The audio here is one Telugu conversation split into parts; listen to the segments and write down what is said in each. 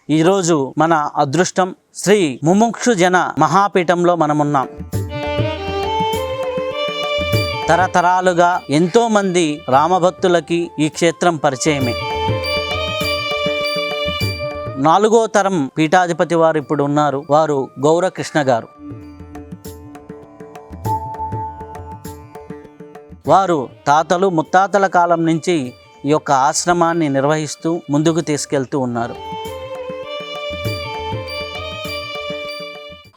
ఈరోజు మన అదృష్టం శ్రీ ముముక్షు జన మహాపీఠంలో మనమున్నాం. తరతరాలుగా ఎంతో మంది రామభక్తులకి ఈ క్షేత్రం పరిచయమే. 4వ తరం పీఠాధిపతి వారు ఇప్పుడు ఉన్నారు. వారు గౌరకృష్ణ గారు. వారు తాతలు ముత్తాతల కాలం నుంచి ఈ యొక్క ఆశ్రమాన్ని నిర్వహిస్తూ ముందుకు తీసుకెళ్తూ ఉన్నారు.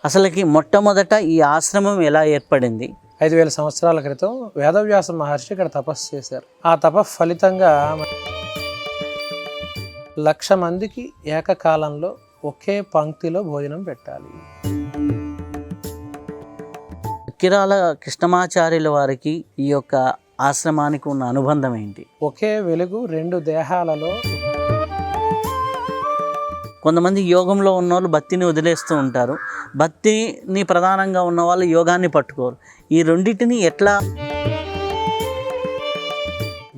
అసలుకి మొట్టమొదట ఈ ఆశ్రమం ఎలా ఏర్పడింది? 5000 సంవత్సరాల క్రితం వేదవ్యాస మహర్షి ఇక్కడ తపస్సు చేశారు. ఆ తపస్సు ఫలితంగా 1,00,000 మందికి ఏకకాలంలో ఒకే పంక్తిలో భోజనం పెట్టాలి. అక్కిరాల కృష్ణమాచార్యుల వారికి ఈ యొక్క ఆశ్రమానికి ఉన్న అనుబంధం ఏంటి? ఒకే వెలుగు 2 దేహాలలో. కొంతమంది యోగంలో ఉన్నవాళ్ళు భక్తిని వదిలేస్తూ ఉంటారు. భక్తిని ప్రధానంగా ఉన్న వాళ్ళు యోగాన్ని పట్టుకోరు. ఈ రెండింటిని ఎట్లా?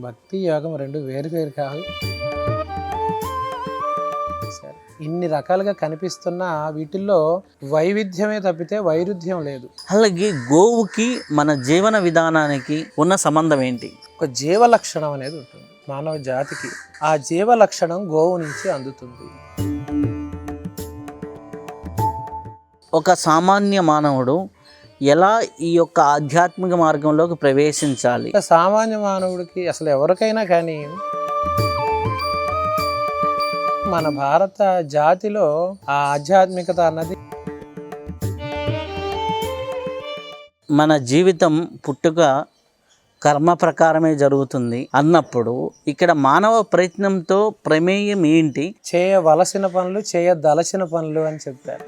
భక్తి యోగం 2 వేరు కాదు. ఇన్ని రకాలుగా కనిపిస్తున్న వీటిల్లో వైవిధ్యమే తప్పితే వైరుధ్యం లేదు. అలాగే గోవుకి మన జీవన విధానానికి ఉన్న సంబంధం ఏంటి? ఒక జీవ లక్షణం అనేది ఉంటుంది మానవ జాతికి. ఆ జీవ లక్షణం గోవు నుంచి అందుతుంది. ఒక సామాన్య మానవుడు ఎలా ఈ యొక్క ఆధ్యాత్మిక మార్గంలోకి ప్రవేశించాలి? సామాన్య మానవుడికి అసలు ఎవరికైనా కానీ మన భారత జాతిలో ఆ ఆధ్యాత్మికత అన్నది, మన జీవితం పుట్టుక కర్మ ప్రకారమే జరుగుతుంది అన్నప్పుడు ఇక్కడ మానవ ప్రయత్నంతో ప్రమేయం ఏంటి? చేయవలసిన పనులు చేయదలచిన పనులు అని చెప్తారు.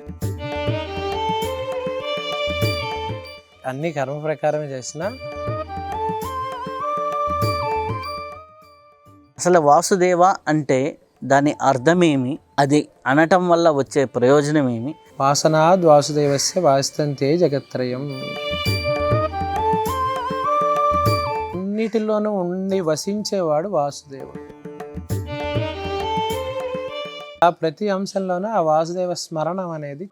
అన్ని కర్మ ప్రకారమే చేసిన. అసలు వాసుదేవ అంటే దాని అర్థమేమి? అది అనటం వల్ల వచ్చే ప్రయోజనం ఏమి? వాసనాద్ వాసుదేవస్య వాస్తంతే జగత్రయం. అన్నిటిలోనూ ఉండి వసించేవాడు వాసుదేవుడు. ఆ ప్రతి అంశంలోనూ ఆ వాసుదేవ స్మరణం అనేది